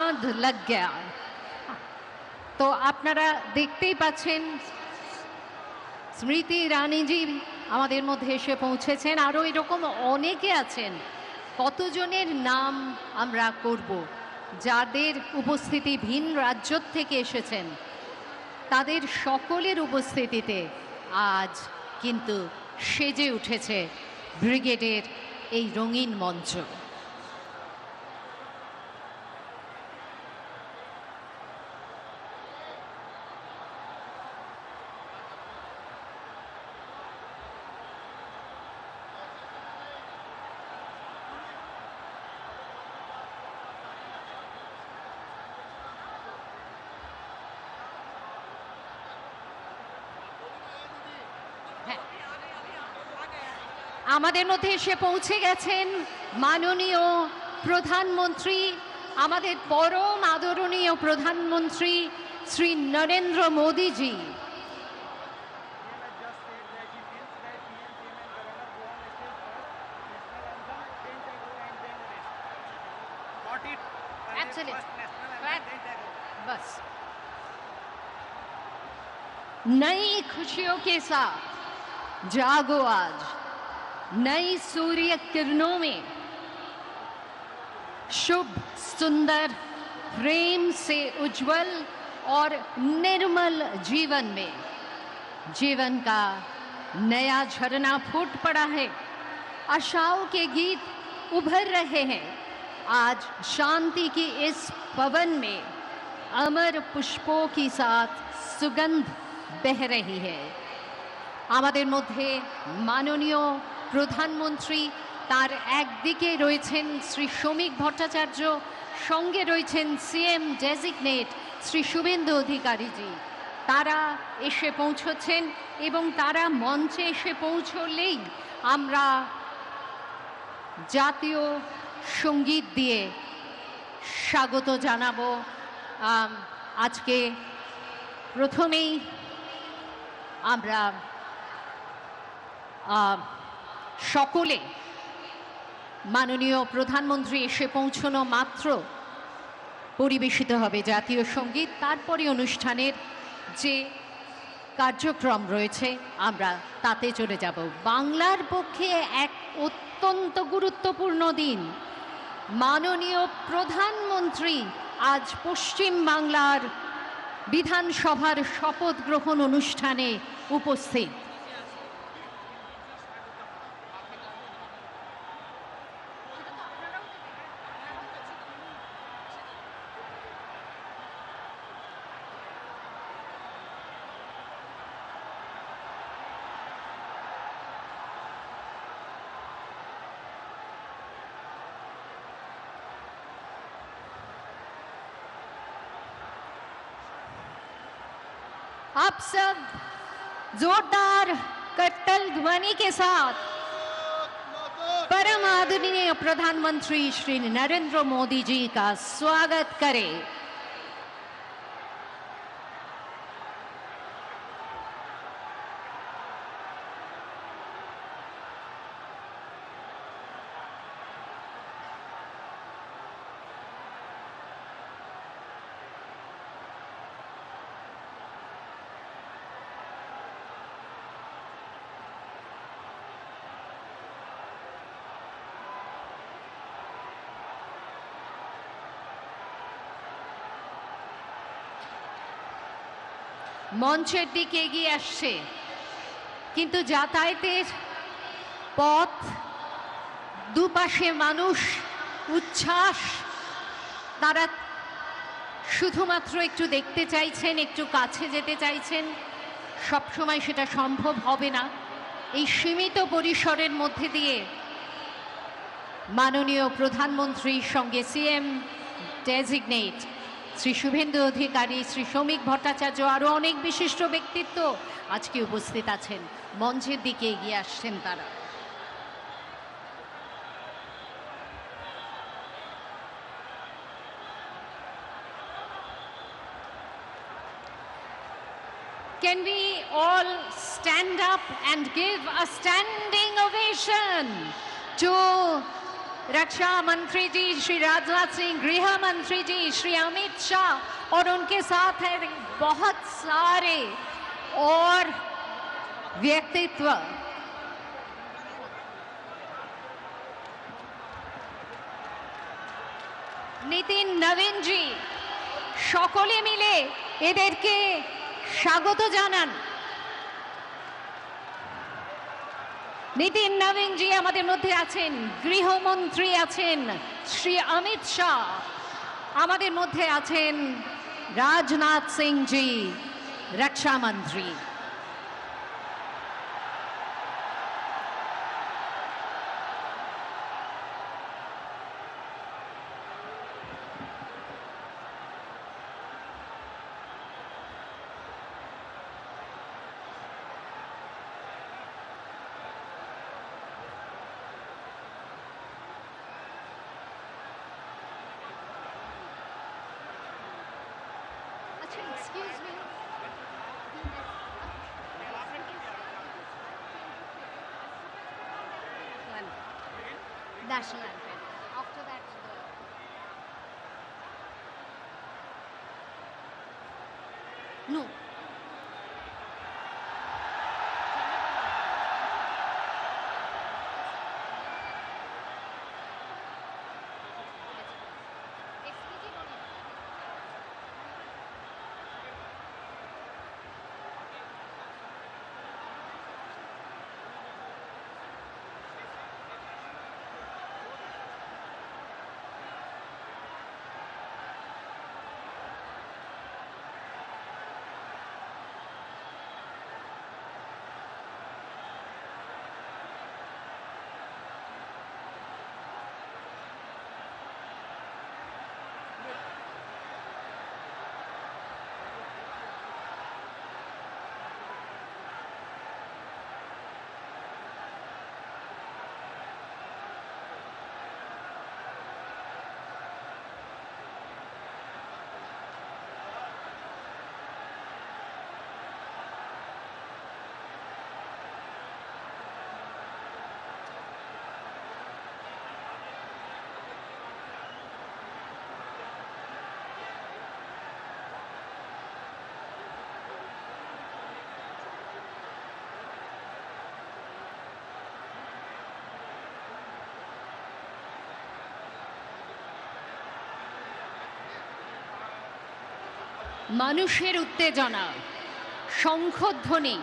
चांद लग गया। তো আপনারা দেখতেই পাচ্ছেন স্মৃতি ইরানিজি আমাদের মধ্যে এসে পৌঁছেছেন, আরও এরকম অনেকে আছেন। কতজনের নাম আমরা করব যাদের উপস্থিতি ভিন রাজ্য থেকে এসেছেন, তাদের সকলের উপস্থিতিতে আজ কিন্তু সেজে উঠেছে ব্রিগেডের এই রঙিন মঞ্চ। আমাদের মধ্যে এসে পৌঁছে গেছেন মাননীয় প্রধানমন্ত্রী, আমাদের পরম আদরণীয় প্রধানমন্ত্রী শ্রী নরেন্দ্র মোদীজি। बस नई खुशियों के साथ जागो आज, नई सूर्य किरणों में, शुभ सुंदर प्रेम से उज्जवल और निर्मल जीवन में जीवन का नया झरना फूट पड़ा है। आशाओं के गीत उभर रहे हैं। आज शांति की इस पवन में अमर पुष्पों की साथ सुगंध बह रही है। আমাদের মধ্যে মাননীয় প্রধানমন্ত্রী, তার একদিকে রয়েছেন শ্রী শ্রমিক ভট্টাচার্য, সঙ্গে রয়েছেন সিএম ডেজিগনেট শ্রী শুভেন্দু অধিকারীজি। তারা এসে পৌঁছচ্ছেন এবং তারা মঞ্চে এসে পৌঁছলেই আমরা জাতীয় সঙ্গীত দিয়ে স্বাগত জানাবো। আজকে প্রথমেই আমরা সকলে মাননীয় প্রধানমন্ত্রী এসে পৌঁছানো মাত্র পরিবেশিত হবে জাতীয় সঙ্গীত। তারপরে অনুষ্ঠানের যে কার্যক্রম রয়েছে আমরা তাতে চলে যাব। বাংলার পক্ষে এক অত্যন্ত গুরুত্বপূর্ণ দিন। মাননীয় প্রধানমন্ত্রী আজ পশ্চিম বাংলার বিধানসভার শপথ গ্রহণ অনুষ্ঠানে উপস্থিত। आप सब जोरदार करतल ध्वनि के साथ परम आदरणीय प्रधानमंत्री श्री नरेंद्र मोदी जी का स्वागत करें। মঞ্চের দিকে এগিয়ে আসছে, কিন্তু যাতায়াতের পথ দুপাশে মানুষ উচ্ছ্বাস, তারা শুধুমাত্র একটু দেখতে চাইছেন, একটু কাছে যেতে চাইছেন। সবসময় সেটা সম্ভব হবে না। এই সীমিত পরিসরের মধ্যে দিয়ে মাননীয় প্রধানমন্ত্রীর সঙ্গে সিএম ডেজিগনেট শ্রী শুভেন্দু অধিকারী, শ্রী শ্রমিক ভট্টাচার্য, আরও অনেক বিশিষ্ট ব্যক্তিত্ব আজকে উপস্থিত আছেন। মঞ্চের দিকে এগিয়ে আসছেন তারা। Can we all stand up and give a standing ovation to रक्षा मंत्री जी श्री राजनाथ सिंह, गृह मंत्री जी श्री अमित शाह और उनके साथ है बहुत सारे और व्यक्तित्व। नितिन नवीन जी সকলে মিলে এদেরকে স্বাগত জানান। নিতিন নवीन जी আমাদের মধ্যে আছেন, গৃহমন্ত্রী আছেন শ্রী অমিত শাহ, আমাদের মধ্যে আছেন রাজনাথ সিং जी रक्षा मंत्री। Excuse me. National anthem. After that, no. মানুষের উত্তেজনা, শঙ্খধ্বনি,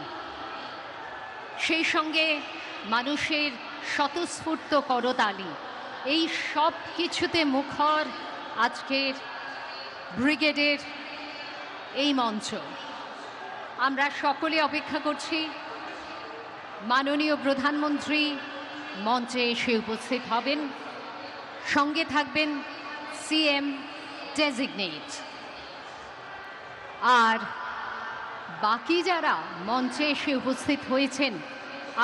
সেই সঙ্গে মানুষের স্বতঃস্ফূর্ত করতালি, এই সব কিছুতে মুখর আজকের ব্রিগেডের এই মঞ্চ। আমরা সকলে অপেক্ষা করছি মাননীয় প্রধানমন্ত্রী মঞ্চে এসে উপস্থিত হবেন, সঙ্গে থাকবেন সিএম ডেজিগনেট। আর বাকি যারা মঞ্চে এসে উপস্থিত হয়েছেন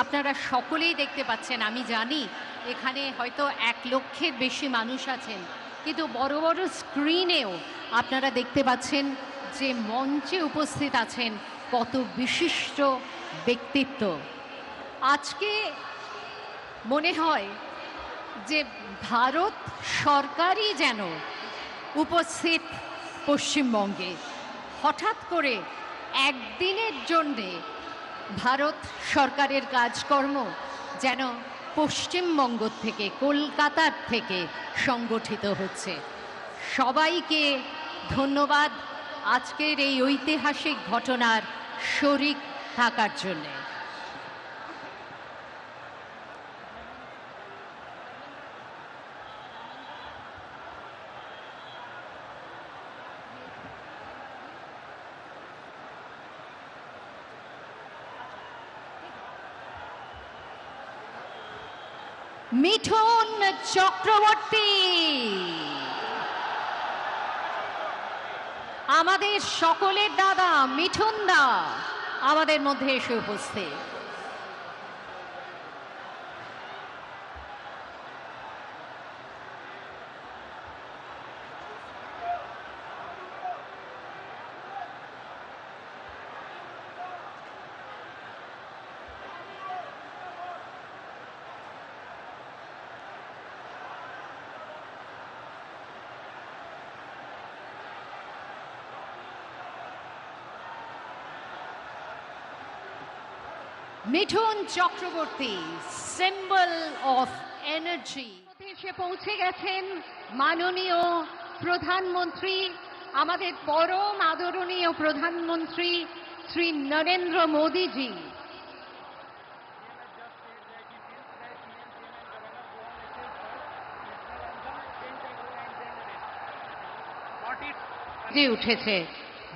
আপনারা সকলেই দেখতে পাচ্ছেন। আমি জানি এখানে হয়তো 1 লক্ষের বেশি মানুষ আছেন, কিন্তু বড় বড় স্ক্রিনেও আপনারা দেখতে পাচ্ছেন যে মঞ্চে উপস্থিত আছেন কত বিশিষ্ট ব্যক্তিত্ব। আজকে মনে হয় যে ভারত সরকারই যেন উপস্থিত পশ্চিমবঙ্গে। হঠাৎ করে একদিনের জন্যে ভারত সরকারের কাজকর্ম যেন পশ্চিমবঙ্গ থেকে, কলকাতার থেকে সংগঠিত হচ্ছে। সবাইকে ধন্যবাদ আজকের এই ঐতিহাসিক ঘটনার শরিক থাকার জন্যে। মিঠুন চক্রবর্তী আমাদের সকলের দাদা মিঠুন দা আমাদের মধ্যে এসে উপস্থিত। Mithun Chakraborty, symbol of energy. এসে পৌঁছে গেছেন মাননীয় প্রধানমন্ত্রী, আমাদের পরম আদরণীয় প্রধানমন্ত্রী শ্রী নরেন্দ্র মোদীজি। উঠেছে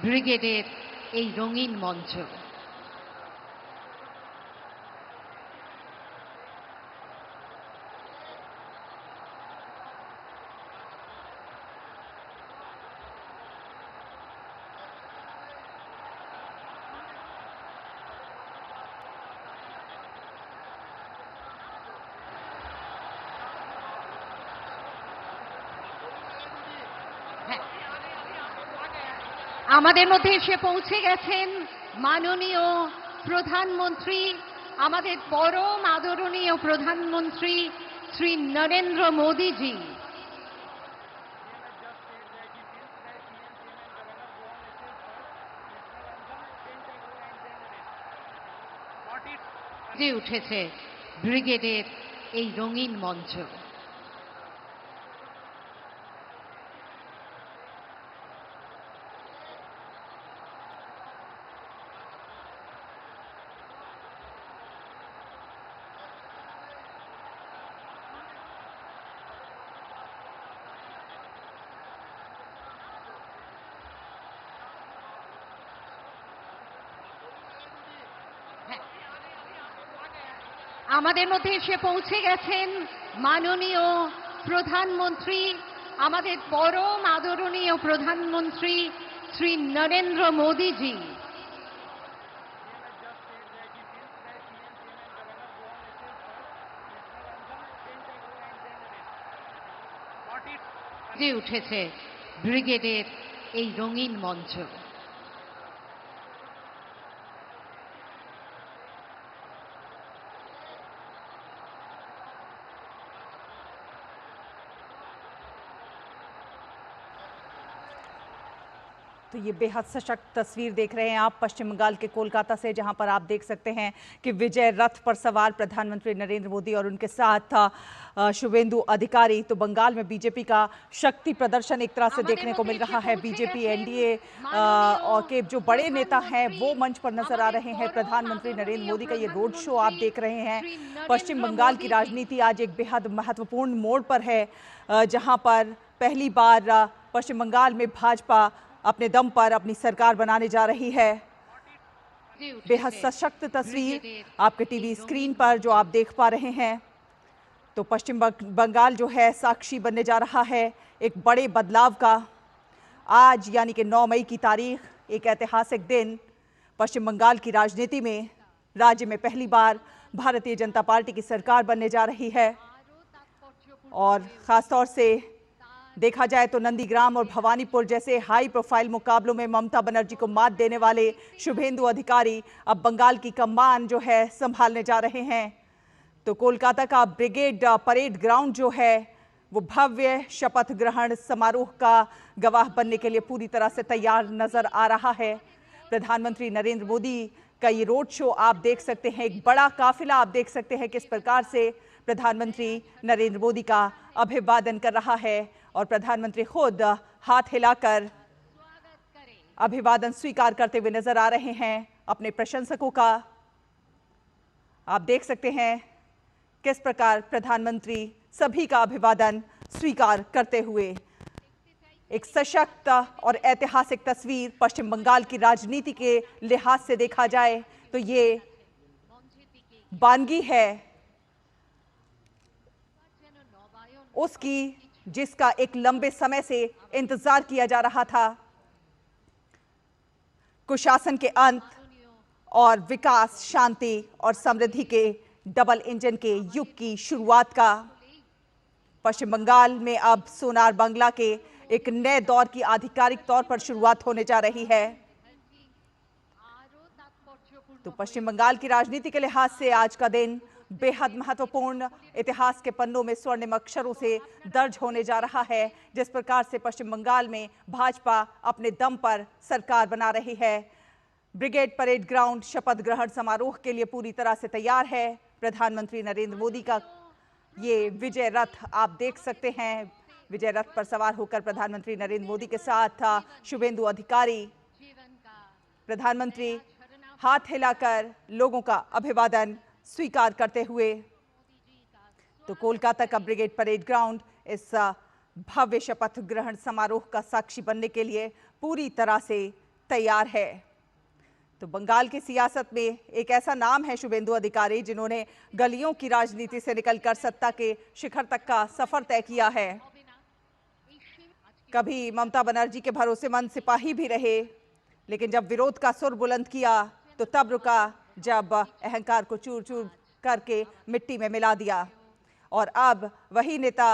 ব্রিগেডের এই রঙিন মঞ্চ। আমাদের মধ্যে এসে পৌঁছে গেছেন মাননীয় প্রধানমন্ত্রী, আমাদের পরম আদরণীয় প্রধানমন্ত্রী শ্রী নরেন্দ্র মোদীজি। উঠেছে ব্রিগেডের এই রঙিন মঞ্চ। আমাদের মধ্যে এসে পৌঁছে গেছেন মাননীয় প্রধানমন্ত্রী, আমাদের পরম আদরণীয় প্রধানমন্ত্রী শ্রী নরেন্দ্র মোদীজি। উঠেছে ব্রিগেডের এই রঙিন মঞ্চ। तो ये बेहद सशक्त तस्वीर देख रहे हैं आप पश्चिम बंगाल के कोलकाता से, जहां पर आप देख सकते हैं कि विजय रथ पर सवार प्रधानमंत्री नरेंद्र मोदी और उनके साथ शुभेंदु अधिकारी। तो बंगाल में बीजेपी का शक्ति प्रदर्शन एक तरह से देखने को मिल रहा है। बीजेपी एनडीए और के जो बड़े नेता हैं वो मंच पर नजर आ रहे हैं। प्रधानमंत्री नरेंद्र मोदी का ये रोड शो आप देख रहे हैं। पश्चिम बंगाल की राजनीति आज एक बेहद महत्वपूर्ण मोड़ पर है, जहां पर पहली बार पश्चिम बंगाल में भाजपा अपने दम पर अपनी सरकार बनाने जा रही है। बेहद सशक्त तस्वीर आपके टीवी स्क्रीन पर जो आप देख पा रहे हैं। तो पश्चिम बंगाल जो है साक्षी बनने जा रहा है एक बड़े बदलाव का। आज यानी कि 9 मई की तारीख, एक ऐतिहासिक दिन। पश्चिम बंगाल की राजनीति में राज्य में पहली बार भारतीय जनता पार्टी की सरकार बनने जा रही है। और खासतौर से देखा जाए तो नंदीग्राम और भवानीपुर जैसे हाई प्रोफाइल मुकाबलों में ममता बनर्जी को मात देने वाले शुभेंदु अधिकारी अब बंगाल की कमान जो है संभालने जा रहे हैं। तो कोलकाता का ब्रिगेड परेड ग्राउंड जो है वो भव्य शपथ ग्रहण समारोह का गवाह बनने के लिए पूरी तरह से तैयार नजर आ रहा है। प्रधानमंत्री नरेंद्र मोदी का ये रोड शो आप देख सकते हैं, एक बड़ा काफिला आप देख सकते हैं किस प्रकार से प्रधानमंत्री नरेंद्र मोदी का अभिवादन कर रहा है। और प्रधानमंत्री खुद हाथ हिलाकर अभिवादन स्वीकार करते हुए नजर आ रहे हैं अपने प्रशंसकों का। आप देख सकते हैं किस प्रकार प्रधानमंत्री सभी का अभिवादन स्वीकार करते हुए। एक सशक्त और ऐतिहासिक तस्वीर पश्चिम बंगाल की राजनीति के लिहाज से देखा जाए तो ये बानगी है उसकी जिसका एक लंबे समय से इंतजार किया जा रहा था। कुशासन के अंत और विकास, शांति और समृद्धि के डबल इंजन के युग की शुरुआत का। पश्चिम बंगाल में अब सोनार बांग्ला के एक नए दौर की आधिकारिक तौर पर शुरुआत होने जा रही है। तो पश्चिम बंगाल की राजनीति के लिहाज से आज का दिन बेहद महत्वपूर्ण, इतिहास के पन्नों में स्वर्णिम अक्षरों से दर्ज होने जा रहा है। जिस प्रकार से पश्चिम बंगाल में भाजपा अपने दम पर सरकार बना रही है, ब्रिगेड परेड ग्राउंड शपथ ग्रहण समारोह के लिए पूरी तरह से तैयार है। प्रधानमंत्री नरेंद्र मोदी का ये विजय रथ आप देख सकते हैं। विजय रथ पर सवार होकर प्रधानमंत्री नरेंद्र मोदी के साथ शुभेंदु अधिकारी। प्रधानमंत्री हाथ हिलाकर लोगों का अभिवादन स्वीकार करते हुए। तो कोलकाता का ब्रिगेड परेड ग्राउंड इस भव्य शपथ ग्रहण समारोह का साक्षी बनने के लिए पूरी तरह से तैयार है। तो बंगाल की सियासत में एक ऐसा नाम है शुभेंदु अधिकारी, जिन्होंने गलियों की राजनीति से निकलकर सत्ता के शिखर तक का सफर तय किया है। कभी ममता बनर्जी के भरोसेमंद सिपाही भी रहे, लेकिन जब विरोध का सुर बुलंद किया तो तब रुका जब अहंकार को चूर चूर करके मिट्टी में मिला दिया। और अब वही नेता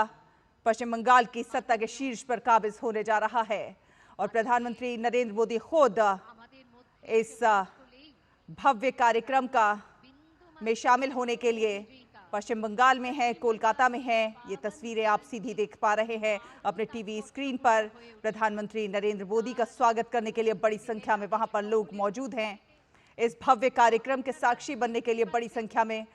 पश्चिम बंगाल की सत्ता के शीर्ष पर काबिज होने जा रहा है। और प्रधानमंत्री नरेंद्र मोदी खुद इस भव्य कार्यक्रम में शामिल होने के लिए पश्चिम बंगाल में है, कोलकाता में है। ये तस्वीरें आप सीधी देख पा रहे हैं अपने टीवी स्क्रीन पर। प्रधानमंत्री नरेंद्र मोदी का स्वागत करने के लिए बड़ी संख्या में वहां पर लोग मौजूद हैं। इस भव्य कार्यक्रम के साक्षी बनने के लिए बड़ी संख्या में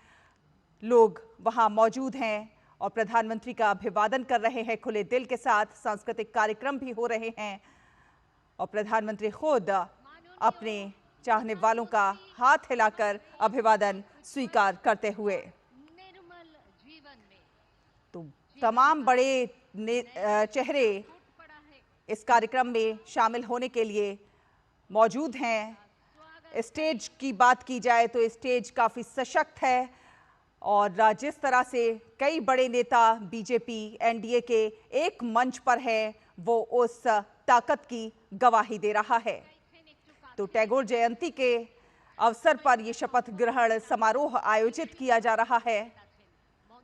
लोग वहां मौजूद हैं और प्रधानमंत्री का अभिवादन कर रहे हैं खुले दिल के साथ। सांस्कृतिक कार्यक्रम भी हो रहे हैं और प्रधानमंत्री खुद अपने चाहने वालों का हाथ हिलाकर अभिवादन स्वीकार करते हुए। तो तमाम बड़े चेहरे इस कार्यक्रम में शामिल होने के लिए मौजूद हैं। स्टेज की बात की जाए तो स्टेज काफी सशक्त है और जिस तरह से कई बड़े नेता बीजेपी एनडीए के एक मंच पर है, वो उस ताकत की गवाही दे रहा है। तो टैगोर जयंती के अवसर पर यह शपथ ग्रहण समारोह आयोजित किया जा रहा है।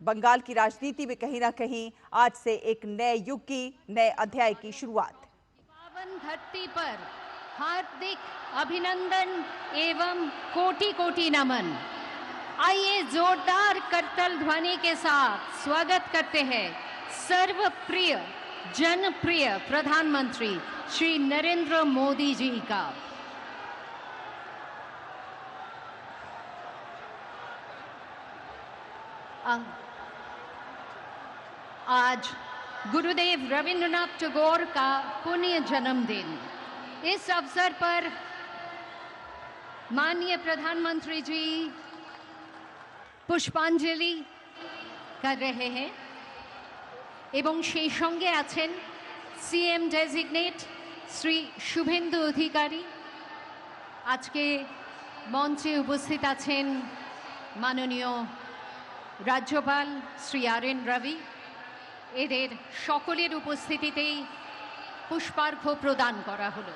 बंगाल की राजनीति में कहीं ना कहीं आज से एक नए युग की, नए अध्याय की शुरुआत। पावन धरती पर हार्दिक अभिनंदन एवं कोटि कोटि नमन। आइए जोरदार करतल ध्वनि के साथ स्वागत करते हैं सर्वप्रिय जनप्रिय प्रधानमंत्री श्री नरेंद्र मोदी जी का। आज गुरुदेव रविंद्रनाथ टैगोर का पुण्य जन्मदिन। इस अवसर पर माननीय प्रधानमंत्री जी पुष्पांजलि कर रहे हैं এবং সেই সঙ্গে আছেন সিএম ডেজিগনেট শ্রী শুভেন্দু অধিকারী। আজকে মঞ্চে উপস্থিত আছেন মাননীয় রাজ্যপাল শ্রী আর.এন. রবি। এদের সকলের উপস্থিতিতেই পুষ্পার্ঘ্য প্রদান করা হলো।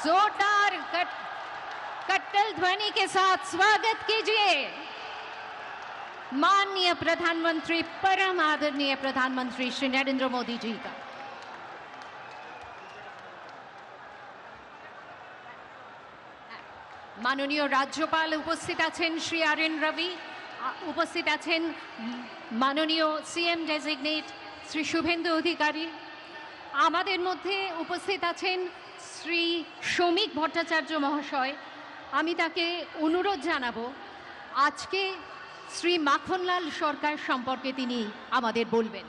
जोरदार कट्टल ध्वनि के साथ स्वागत कीजिए माननीय प्रधानमंत्री, परम आदरणीय प्रधानमंत्री श्री नरेंद्र मोदी जी का। माननीय राज्यपाल उपस्थित आছেন श्री আর.এন. রবি, उपस्थित আছেন माननीय सीएम डेजिग्नेट श्री शुभेंदु अधिकारी। আমাদের মধ্যে উপস্থিত আছেন শ্রী শৌমিক ভট্টাচার্য মহাশয়। আমি তাকে অনুরোধ জানাবো আজকে শ্রী মাখনলাল সরকার সম্পর্কে তিনি আমাদের বলবেন।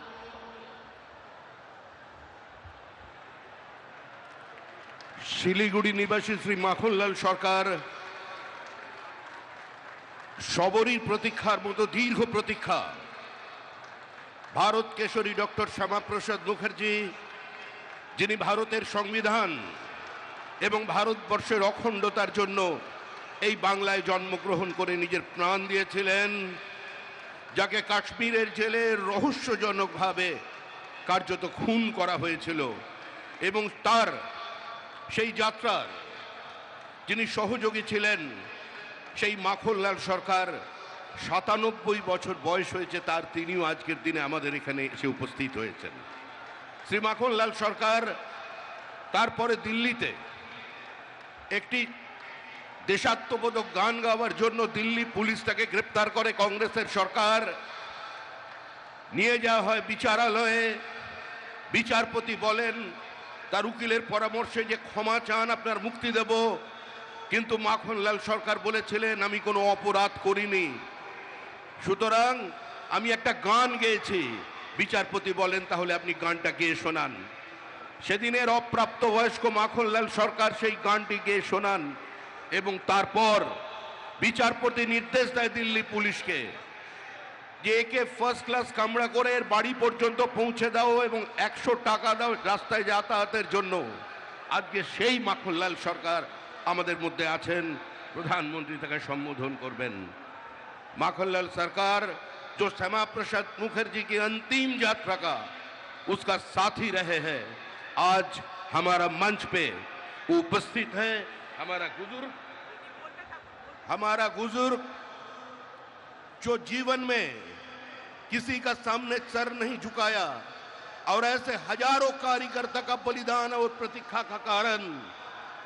শিলিগুড়ি নিবাসী শ্রী মাখনলাল সরকার সবরই প্রতীক্ষার মতো দীর্ঘ প্রতীক্ষা। ভারত কেশরী ডক্টর শ্যামাপ্রসাদ মুখার্জি, যিনি ভারতের সংবিধান এবং ভারতবর্ষের অখণ্ডতার জন্য এই বাংলায় জন্মগ্রহণ করে নিজের প্রাণ দিয়েছিলেন, যাকে কাশ্মীরের জেলে রহস্যজনকভাবে কার্যত খুন করা হয়েছিল, এবং তার সেই যাত্রার যিনি সহযোগী ছিলেন, সেই মাখনলাল সরকার ৯৭ বছর বয়স হয়েছে তার, তিনিও আজকের দিনে আমাদের এখানে এসে উপস্থিত হয়েছেন। শ্রী মাখনলাল সরকার তারপরে দিল্লিতে একটি দেশাত্মবোধক গান গাওয়ার জন্য দিল্লি পুলিশ তাকে গ্রেপ্তার করে কংগ্রেসের সরকার, নিয়ে যাওয়া হয় বিচারালয়ে। বিচারপতি বলেন তার উকিলের পরামর্শে যে ক্ষমা চান, আপনার মুক্তি দেব। কিন্তু মাখনলাল সরকার বলেছিলেন আমি কোনো অপরাধ করিনি, সুতরাং আমি একটা গান গেয়েছি। বিচারপতি বলেন তাহলে আপনি গানটা গেয়ে শোনান। সেদিনের অপ্রাপ্তবয়স্ক মাখনলাল সরকার সেই গানটি গেয়ে শোনান এবং তারপর বিচারপতি নির্দেশ দেয় দিল্লি পুলিশকে যে একে ফার্স্ট ক্লাস কামরা করে এর বাড়ি পর্যন্ত পৌঁছে দাও এবং 100 টাকা দাও রাস্তায় যাতায়াতের জন্য। আজকে সেই মাখনলাল সরকার আমাদের মধ্যে আছেন, প্রধানমন্ত্রী তাকে সম্বোধন করবেন। माखनलाल सरकार जो श्यामा प्रसाद मुखर्जी की अंतिम यात्रा का उसका साथी रहे हैं, आज हमारा मंच पे उपस्थित है। हमारा बुजुर्ग जो जीवन में किसी का सामने सर नहीं झुकाया और ऐसे हजारों कार्यकर्ता का बलिदान और प्रतीक्षा का कारण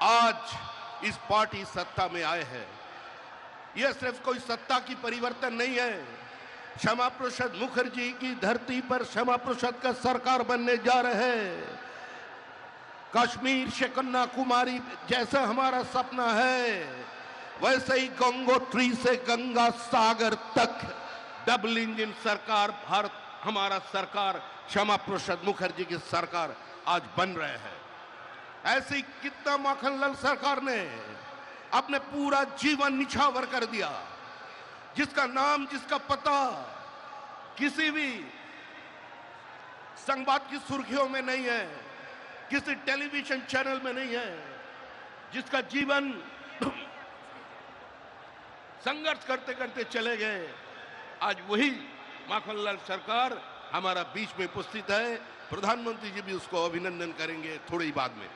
आज इस पार्टी सत्ता में आए हैं। यह सिर्फ कोई सत्ता की परिवर्तन नहीं है, श्यामा प्रसाद मुखर्जी की धरती पर श्यामा प्रसाद का सरकार बनने जा रहे हैं। कश्मीर से कन्याकुमारी जैसा हमारा सपना है, वैसे ही गंगोत्री से गंगा सागर तक डबल इंजन सरकार भारत हमारा सरकार श्यामा प्रसाद मुखर्जी की सरकार आज बन रहे हैं। ऐसी कितना माखनलाल सरकार ने अपने पूरा जीवन निछावर कर दिया, जिसका नाम जिसका पता किसी भी संवाद की सुर्खियों में नहीं है, किसी टेलीविजन चैनल में नहीं है, जिसका जीवन संघर्ष करते करते चले गए। आज वही माखनलाल सरकार हमारा बीच में उपस्थित है। प्रधानमंत्री जी भी उसको अभिनंदन करेंगे थोड़ी ही बाद में।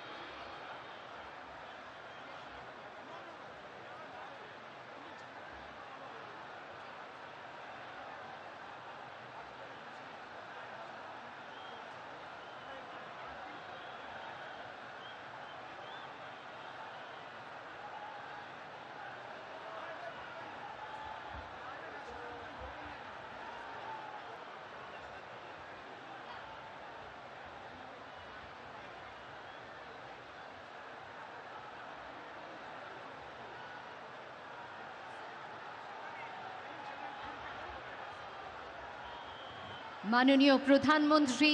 মাননীয় প্রধানমন্ত্রী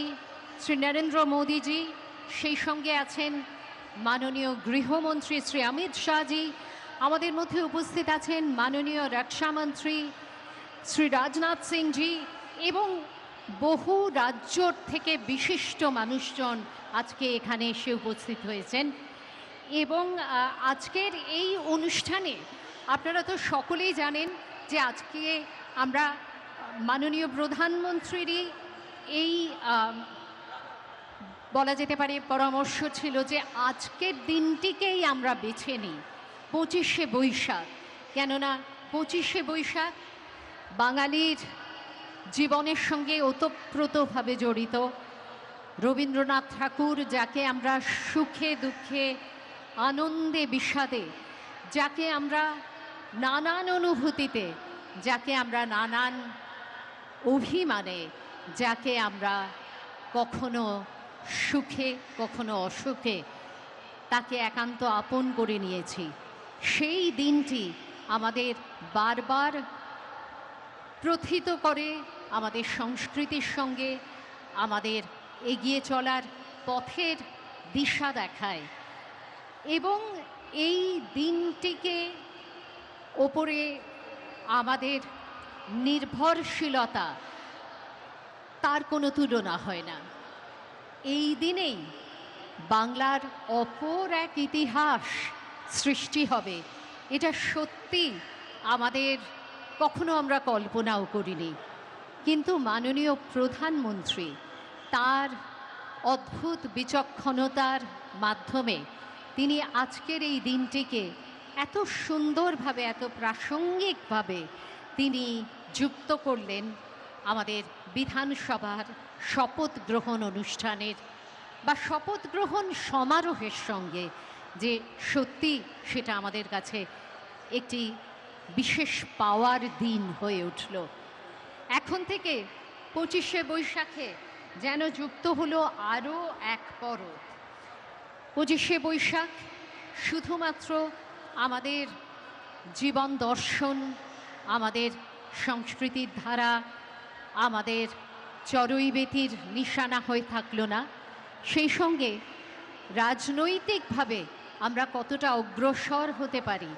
শ্রী নরেন্দ্র মোদীজি, সেই সঙ্গে আছেন মাননীয় গৃহমন্ত্রী শ্রী অমিত শাহজি, আমাদের মধ্যে উপস্থিত আছেন মাননীয় রক্ষামন্ত্রী শ্রী রাজনাথ সিংজি এবং বহু রাজ্য থেকে বিশিষ্ট মানুষজন আজকে এখানে এসে উপস্থিত হয়েছেন। এবং আজকের এই অনুষ্ঠানে আপনারা তো সকলেই জানেন যে আজকে আমরা মাননীয় প্রধানমন্ত্রীরই এই বলা যেতে পারে পরামর্শ ছিল যে আজকের দিনটিকেই আমরা বেছে নিই 25শে বৈশাখ। কেননা 25শে বৈশাখ বাঙালির জীবনের সঙ্গে ওতপ্রোতভাবে জড়িত। রবীন্দ্রনাথ ঠাকুর, যাকে আমরা সুখে দুঃখে আনন্দে বিষাদে, যাকে আমরা নানান অনুভূতিতে, যাকে আমরা নানান অভিমানে, যাকে আমরা কখনো সুখে কখনো অসুখে তাকে একান্ত আপন করে নিয়েছি, সেই দিনটি আমাদের বারবার প্রথিত করে, আমাদের সংস্কৃতির সঙ্গে আমাদের এগিয়ে চলার পথের দিশা দেখায়। এবং এই দিনটিকে ওপরে আমাদের নির্ভরশীলতা, তার কোনো তুলনা হয় না। এই দিনেই বাংলার অপর এক ইতিহাস সৃষ্টি হবে, এটা সত্যি আমাদের কখনো আমরা কল্পনাও করিনি। কিন্তু মাননীয় প্রধানমন্ত্রী তার অদ্ভুত বিচক্ষণতার মাধ্যমে তিনি আজকের এই দিনটিকে এত সুন্দরভাবে, এত প্রাসঙ্গিকভাবে তিনি যুক্ত করলেন আমাদের বিধানসভার শপথ গ্রহণ অনুষ্ঠানের বা শপথ গ্রহণ সমারোহের সঙ্গে, যে সত্যি সেটা আমাদের কাছে একটি বিশেষ পাওয়ার দিন হয়ে উঠল। এখন থেকে 25শে বৈশাখে যেন যুক্ত হলো আরও এক পরব। 25শে বৈশাখ শুধুমাত্র আমাদের জীবন দর্শন, আমাদের সংস্কৃতির ধারা, আমাদের চড়ুইবেতির নিশানা হয়ে থাকলো না, সেই সঙ্গে রাজনৈতিকভাবে আমরা কতটা অগ্রসর হতে পারি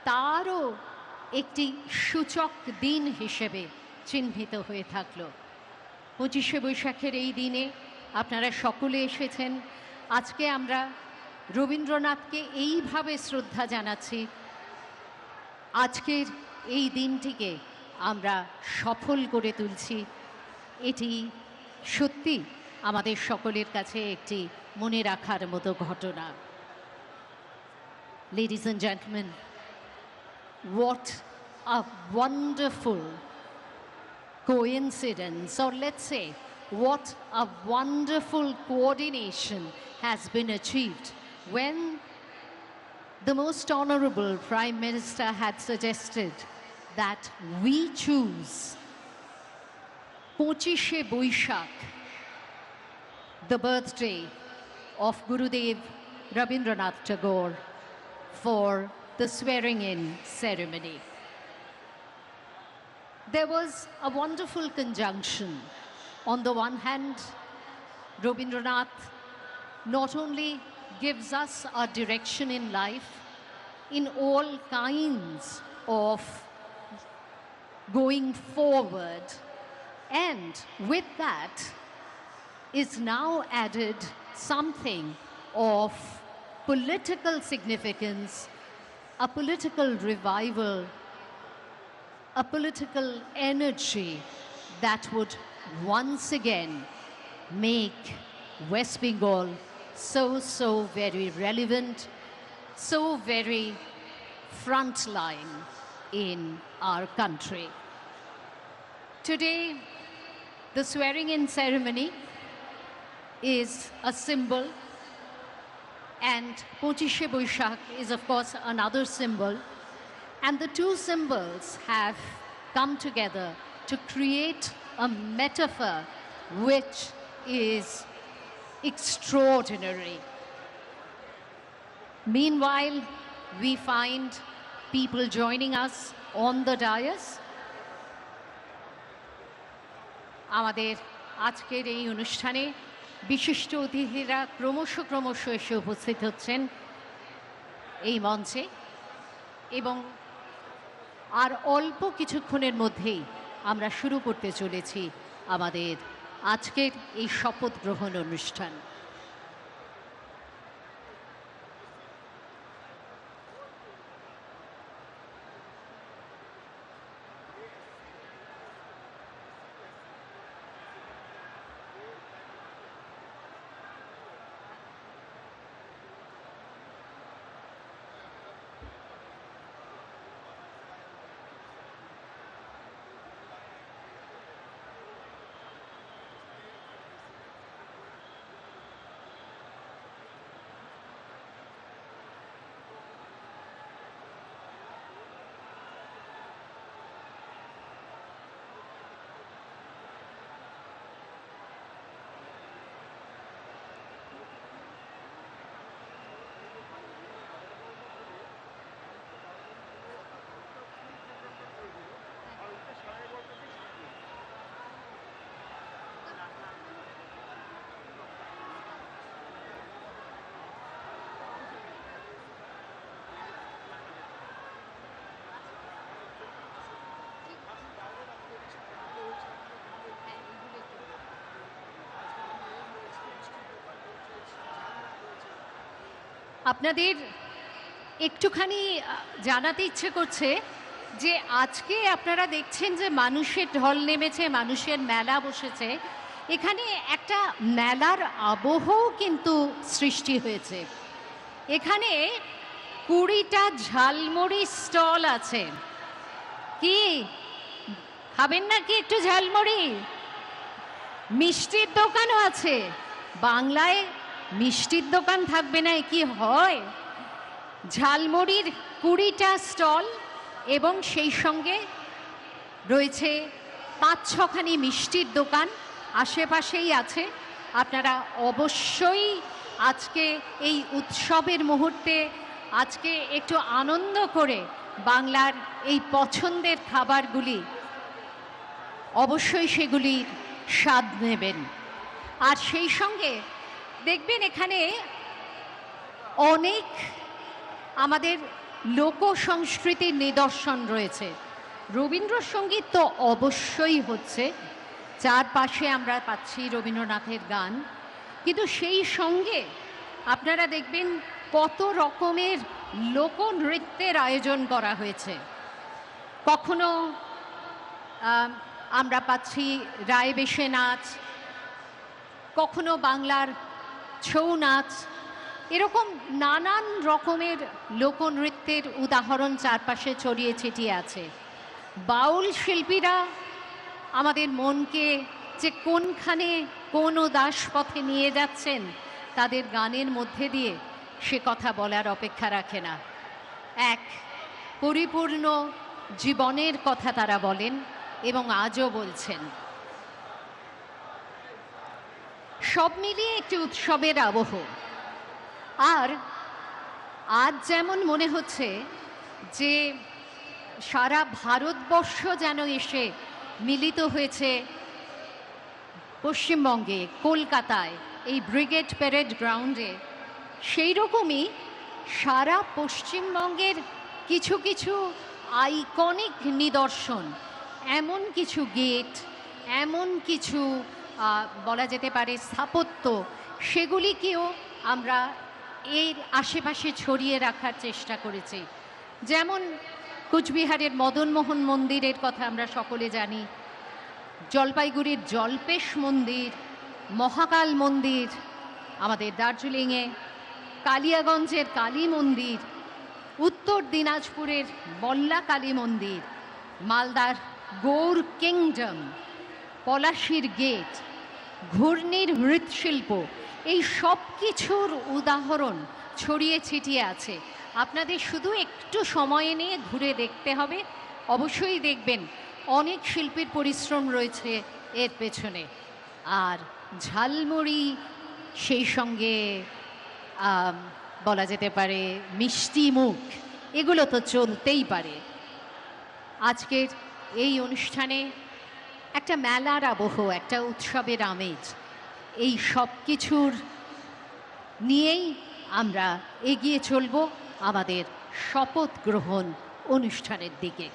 তারও একটি সূচক দিন হিসেবে চিহ্নিত হয়ে থাকলো। 25শে বৈশাখের এই দিনে আপনারা সকলে এসেছেন। আজকে আমরা রবীন্দ্রনাথকে এইভাবে শ্রদ্ধা জানাচ্ছি। আজকের এই দিনটিকে আমরা সফল করে তুলছি। এটি সত্যি আমাদের সকলের কাছে একটি মনে রাখার মতো ঘটনা। Ladies and gentlemen, what a wonderful coincidence, or let's say, what a wonderful coordination has been achieved when the most honorable Prime Minister had suggested that we choose 25শে Boishakh, the birthday of Gurudev Rabindranath Tagore, for the swearing-in ceremony. There was a wonderful conjunction. On the one hand, Rabindranath not only gives us a direction in life in all kinds of going forward, and with that is now added something of political significance, a political revival, a political energy that would once again make West Bengal so very relevant, so very frontline in our country. Today, the swearing-in ceremony is a symbol, and 25শে Boishakh is of course another symbol, and the two symbols have come together to create a metaphor which is extraordinary. Meanwhile, we find people joining us on the dais. আমাদের আজকের এই অনুষ্ঠানে বিশিষ্ট অতিথিরা ক্রমশ এসে উপস্থিত হচ্ছেন এই মঞ্চে, এবং আর অল্প কিছুক্ষণের মধ্যেই আমরা শুরু করতে চলেছি আমাদের আজকের এই শপথ গ্রহণ অনুষ্ঠান। আপনাদের একটুখানি জানাতে ইচ্ছে করছে যে আজকে আপনারা দেখছেন যে মানুষের ঢল নেমেছে, মানুষের মেলা বসেছে। এখানে একটা মেলার আবহও কিন্তু সৃষ্টি হয়েছে। এখানে 20টা ঝালমুড়ি স্টল আছে। কি খাবেন নাকি একটু ঝালমুড়ি? মিষ্টির দোকানও আছে। বাংলায় মিষ্টির দোকান থাকবে না, কি হয়? ঝালমুড়ির 20টা স্টল এবং সেই সঙ্গে রয়েছে 5-6খানি মিষ্টির দোকান আশেপাশেই আছে। আপনারা অবশ্যই আজকে এই উৎসবের মুহূর্তে আজকে একটু আনন্দ করে বাংলার এই পছন্দের খাবারগুলি অবশ্যই সেগুলির স্বাদ নেবেন। আর সেই সঙ্গে দেখবেন এখানে অনেক আমাদের লোক সংস্কৃতির নিদর্শন রয়েছে। রবীন্দ্রসঙ্গীত তো অবশ্যই হচ্ছে, চারপাশে আমরা পাচ্ছি রবীন্দ্রনাথের গান, কিন্তু সেই সঙ্গে আপনারা দেখবেন কত রকমের লোকনৃত্যের আয়োজন করা হয়েছে। কখনো আমরা পাচ্ছি রায়বেশে নাচ, কখনো বাংলার ছৌ নাচ, এরকম নানান রকমের লোকনৃত্যের উদাহরণ চারপাশে ছড়িয়ে ছিটিয়ে আছে। বাউল শিল্পীরা আমাদের মনকে যে কোনখানে কোন উদাস পথে নিয়ে যাচ্ছেন তাদের গানের মধ্যে দিয়ে সে কথা বলার অপেক্ষা রাখে না। এক পরিপূর্ণ জীবনের কথা তারা বলেন এবং আজও বলছেন। সব মিলিয়ে একটি উৎসবের আবহ। আর আজ যেমন মনে হচ্ছে যে সারা ভারতবর্ষ যেন এসে মিলিত হয়েছে পশ্চিমবঙ্গে, কলকাতায়, এই ব্রিগেড প্যারেড গ্রাউন্ডে, সেই রকমই সারা পশ্চিমবঙ্গের কিছু কিছু আইকনিক নিদর্শন, এমন কিছু গেট, এমন কিছু বলা যেতে পারে স্থাপত্য, সেগুলিকেও আমরা এর আশেপাশে ছড়িয়ে রাখার চেষ্টা করেছি। যেমন কুচবিহারের মদনমোহন মন্দিরের কথা আমরা সকলে জানি, জলপাইগুড়ির জল্পেশ মন্দির, মহাকাল মন্দির, আমাদের দার্জিলিংয়ে কালিয়াগঞ্জের কালী মন্দির, উত্তর দিনাজপুরের বল্লা কালী মন্দির, মালদার গৌর কিংডম, পলাশির গেট, ঘূর্ণির মৃৎশিল্প, এই সব কিছুর উদাহরণ ছড়িয়ে ছিটিয়ে আছে। আপনাদের শুধু একটু সময় নিয়ে ঘুরে দেখতে হবে, অবশ্যই দেখবেন অনেক শিল্পীর পরিশ্রম রয়েছে এর পেছনে। আর ঝালমুড়ি, সেই সঙ্গে বলা যেতে পারে মিষ্টি মুখ, এগুলো তো চলতেই পারে। আজকের এই অনুষ্ঠানে একটা মেলার আবহ, একটা উৎসবের আমেজ, এই সব কিছুর নিয়েই আমরা এগিয়ে চলব আমাদের শপথ গ্রহণ অনুষ্ঠানের দিকে।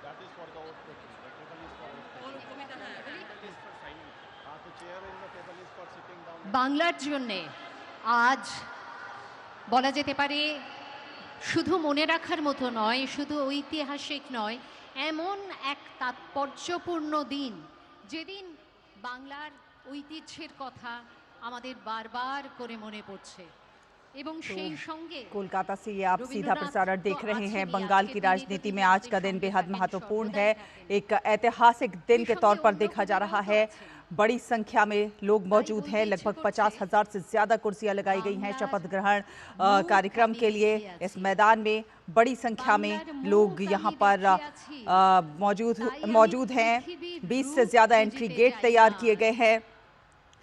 That is for the oath taking. The table is for oath taking. It is for signing. The chair in the table is for sitting down. বাংলার জন্যে আজ বলা যেতে পারে শুধু মনে রাখার মতো নয়, শুধু ঐতিহাসিক নয়, এমন এক তাৎপর্যপূর্ণ দিন যেদিন বাংলার ঐতিহ্যের কথা আমাদের বারবার করে মনে পড়ছে। कोलकाता से ये आप सीधा प्रसारण देख रहे हैं। बंगाल की राजनीति में आज का दिन बेहद महत्वपूर्ण है, एक ऐतिहासिक दिन के तौर पर देखा जा रहा है। बड़ी संख्या में लोग मौजूद हैं, लगभग 50,000 से ज्यादा कुर्सियां लगाई गई हैं शपथ ग्रहण कार्यक्रम के लिए। इस मैदान में बड़ी संख्या में लोग यहां पर मौजूद हैं। 20 से ज्यादा एंट्री गेट तैयार किए गए हैं।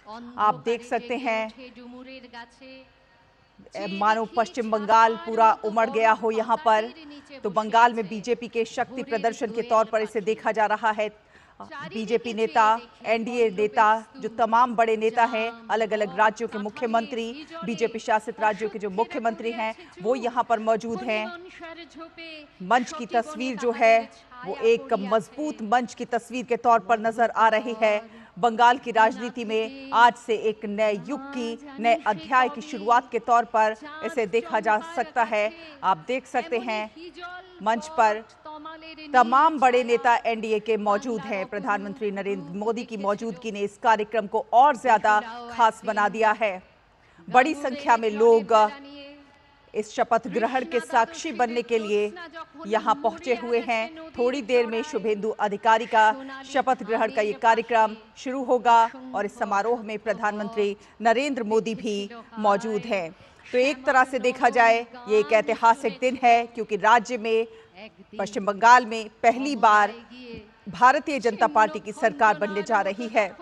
आप देख सकते हैं मानो पश्चिम बंगाल पूरा उमड़ गया हो यहाँ पर। तो बंगाल में बीजेपी के शक्ति प्रदर्शन के तौर पर इसे देखा जा रहा है। बीजेपी नेता, एनडीए नेता, जो तमाम बड़े नेता हैं, अलग अलग राज्यों के मुख्यमंत्री, बीजेपी शासित राज्यों के जो मुख्यमंत्री हैं, वो यहाँ पर मौजूद हैं। मंच की तस्वीर जो है वो एक मजबूत मंच की तस्वीर के तौर पर नजर आ रही है। बंगाल की राजनीति में आज से एक नए युग की, नए अध्याय की शुरुआत के तौर पर इसे देखा जा सकता है। आप देख सकते हैं मंच पर तमाम बड़े नेता एनडीए के मौजूद हैं। प्रधानमंत्री नरेंद्र मोदी की मौजूदगी ने इस कार्यक्रम को और ज्यादा खास बना दिया है। बड़ी संख्या में लोग इस शपथ ग्रहण के साक्षी बनने के लिए यहां पहुंचे हुए हैं। थोड़ी देर में शुभेंदु अधिकारी का शपथ ग्रहण का ये कार्यक्रम शुरू होगा और इस समारोह में प्रधानमंत्री नरेंद्र मोदी भी मौजूद हैं। तो एक तरह से देखा जाए ये एक ऐतिहासिक दिन है, क्योंकि राज्य में, पश्चिम बंगाल में पहली बार भारतीय जनता पार्टी की सरकार बनने जा रही है।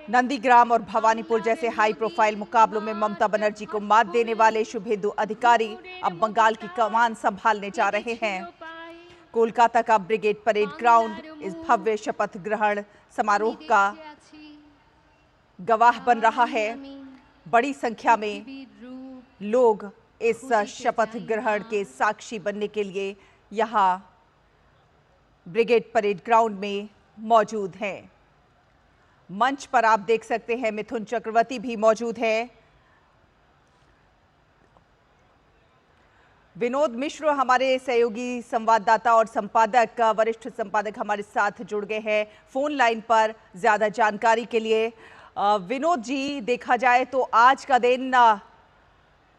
नंदीग्राम और भवानीपुर जैसे हाई प्रोफाइल मुकाबलों में ममता बनर्जी को मात देने वाले शुभेंदु अधिकारी अब बंगाल की कमान संभालने जा रहे हैं। कोलकाता का ब्रिगेड परेड ग्राउंड इस भव्य शपथ ग्रहण समारोह का गवाह बन रहा है। बड़ी संख्या में लोग इस शपथ ग्रहण के साक्षी बनने के लिए यहां ब्रिगेड परेड ग्राउंड में मौजूद हैं। मंच पर आप देख सकते हैं मिथुन चक्रवर्ती भी मौजूद है। विनोद मिश्र हमारे सहयोगी संवाददाता और संपादक, वरिष्ठ संपादक हमारे साथ जुड़ गए हैं फोन लाइन पर ज्यादा जानकारी के लिए। विनोद जी, देखा जाए तो आज का दिन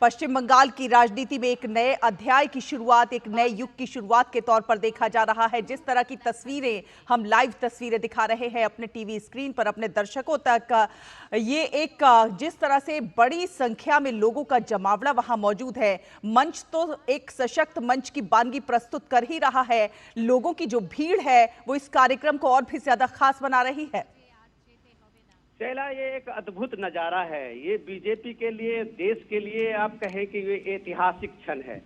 पश्चिम बंगाल की राजनीति में एक नए अध्याय की शुरुआत, एक नए युग की शुरुआत के तौर पर देखा जा रहा है। जिस तरह की तस्वीरें हम लाइव तस्वीरें दिखा रहे हैं अपने टीवी स्क्रीन पर अपने दर्शकों तक, ये एक जिस तरह से बड़ी संख्या में लोगों का जमावड़ा वहां मौजूद है। मंच तो एक सशक्त मंच की बानगी प्रस्तुत कर ही रहा है। लोगों की जो भीड़ है वो इस कार्यक्रम को और भी ज्यादा खास बना रही है। शैला, ये एक अद्भुत नजारा है। ये बीजेपी के लिए, देश के लिए आप कहें कि ये ऐतिहासिक क्षण है।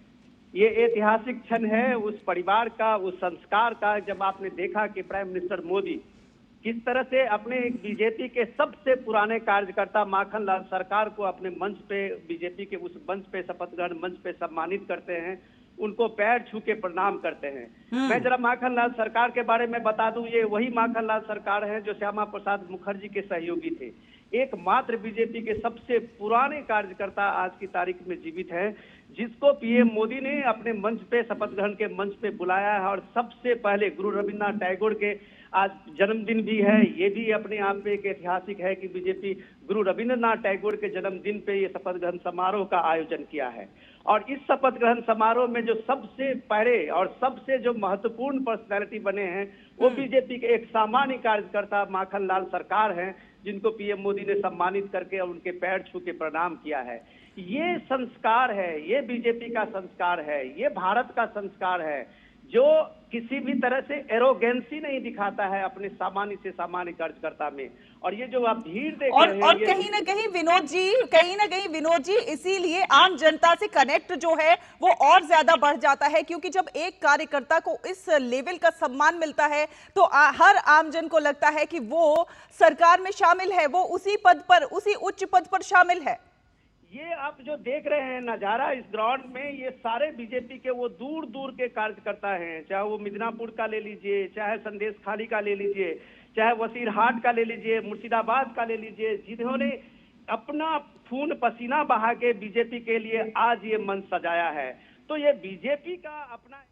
ये ऐतिहासिक क्षण है उस परिवार का, उस संस्कार का, जब आपने देखा कि प्राइम मिनिस्टर मोदी किस तरह से अपने बीजेपी के सबसे पुराने कार्यकर्ता माखनलाल सरकार को अपने मंच पे, बीजेपी के उस मंच पे, शपथ ग्रहण मंच पे सम्मानित करते हैं, उनको पैर छू के प्रणाम करते हैं। मैं जरा माखनलाल सरकार के बारे में बता दूं, ये वही माखनलाल सरकार है जो श्यामा प्रसाद मुखर्जी के सहयोगी थे। एकमात्र बीजेपी के सबसे पुराने कार्यकर्ता आज की तारीख में जीवित हैं, जिसको पीएम मोदी ने अपने मंच पे, शपथ ग्रहण के मंच पे बुलाया है। और सबसे पहले गुरु रविन्द्रनाथ टैगोर के आज जन्मदिन भी है। ये भी अपने आप में एक ऐतिहासिक है कि बीजेपी गुरु रविन्द्रनाथ टैगोर के जन्मदिन पे ये शपथ ग्रहण समारोह का आयोजन किया है। और इस शपथ ग्रहण समारोह में जो सबसे पहले और सबसे जो महत्वपूर्ण पर्सनैलिटी बने हैं वो बीजेपी के एक सामान्य कार्यकर्ता माखनलाल सरकार हैं, जिनको पीएम मोदी ने सम्मानित करके और उनके पैर छू के प्रणाम किया है। ये संस्कार है, ये बीजेपी का संस्कार है, ये भारत का संस्कार है, जो किसी भी तरह से एरोगेंसी नहीं दिखाता है अपने सामान्य से सामान्य कार्यकर्ता में। और ये जो आप भीड़ देख रहे हैं, और कहीं ना कहीं विनोद जी इसीलिए आम जनता से कनेक्ट जो है वो और ज्यादा बढ़ जाता है, क्योंकि जब एक कार्यकर्ता को इस लेवल का सम्मान मिलता है तो हर आमजन को लगता है कि वो सरकार में शामिल है, वो उसी पद पर, उसी उच्च पद पर शामिल है। ये आप जो देख रहे हैं नजारा इस ग्राउंड में, ये सारे बीजेपी के वो दूर दूर के कार्यकर्ता हैं, चाहे वो मिदनापुर का ले लीजिए, चाहे संदेश खाली का ले लीजिए, चाहे वसीरहाट का ले लीजिए, मुर्शिदाबाद का ले लीजिए, जिन्होंने अपना खून पसीना बहा के बीजेपी के लिए आज ये मंच सजाया है। तो ये बीजेपी का अपना।